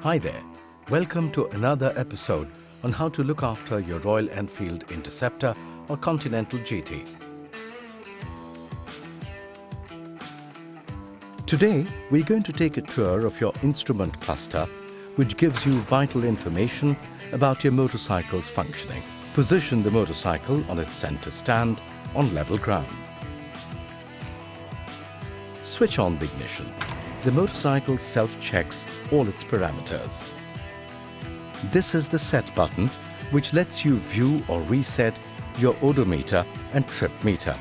Hi there. Welcome to another episode on how to look after your Royal Enfield Interceptor or Continental GT. Today, we're going to take a tour of your instrument cluster, which gives you vital information about your motorcycle's functioning. Position the motorcycle on its center stand on level ground. Switch on the ignition. The motorcycle self-checks all its parameters. This is the set button, which lets you view or reset your odometer and trip meter.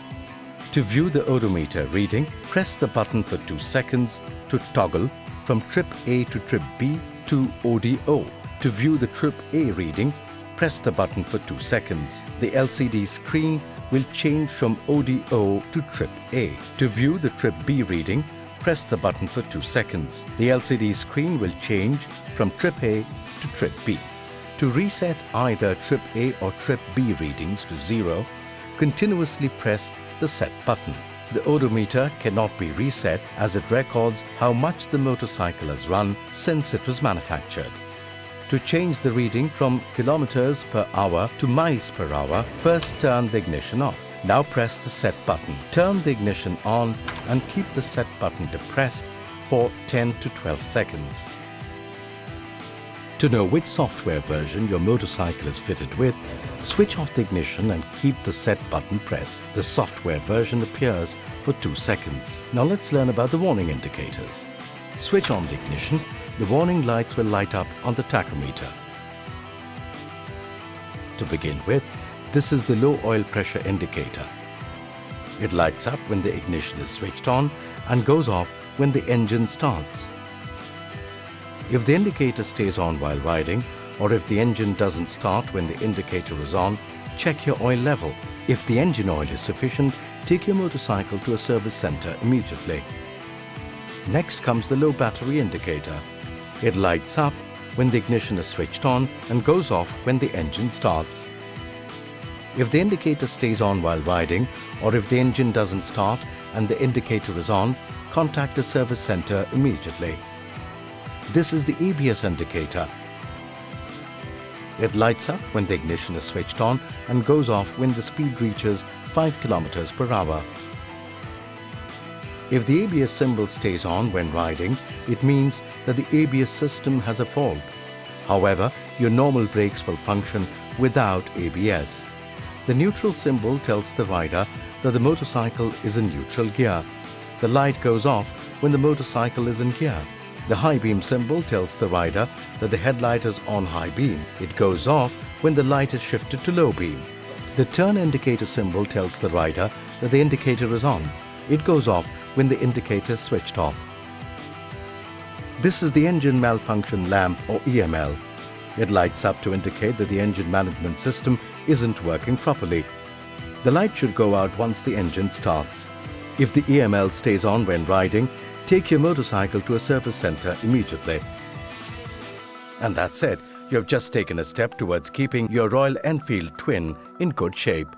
To view the odometer reading, press the button for 2 seconds to toggle from trip A to trip B to ODO. To view the trip A reading, press the button for 2 seconds. The LCD screen will change from ODO to trip A. To view the trip B reading, press the button for 2 seconds. The LCD screen will change from trip A to trip B. To reset either trip A or trip B readings to 0, continuously press the set button. The odometer cannot be reset as it records how much the motorcycle has run since it was manufactured. To change the reading from kilometers per hour to miles per hour, first turn the ignition off. Now press the set button. Turn the ignition on and keep the set button depressed for 10 to 12 seconds. To know which software version your motorcycle is fitted with, switch off the ignition and keep the set button pressed. The software version appears for 2 seconds. Now let's learn about the warning indicators. Switch on the ignition. The warning lights will light up on the tachometer. To begin with, this is the low oil pressure indicator. It lights up when the ignition is switched on and goes off when the engine starts. If the indicator stays on while riding, or if the engine doesn't start when the indicator is on, check your oil level. If the engine oil is sufficient, take your motorcycle to a service center immediately. Next comes the low battery indicator. It lights up when the ignition is switched on and goes off when the engine starts. If the indicator stays on while riding, or if the engine doesn't start and the indicator is on, contact the service center immediately. This is the ABS indicator. It lights up when the ignition is switched on and goes off when the speed reaches 5 kilometers per hour. If the ABS symbol stays on when riding, it means that the ABS system has a fault. However, your normal brakes will function without ABS. The neutral symbol tells the rider that the motorcycle is in neutral gear. The light goes off when the motorcycle is in gear. The high beam symbol tells the rider that the headlight is on high beam. It goes off when the light is shifted to low beam. The turn indicator symbol tells the rider that the indicator is on. It goes off when the indicator is switched off. This is the engine malfunction lamp or EML. It lights up to indicate that the engine management system isn't working properly. The light should go out once the engine starts. If the EML stays on when riding, take your motorcycle to a service center immediately. And that's it. You have just taken a step towards keeping your Royal Enfield Twin in good shape.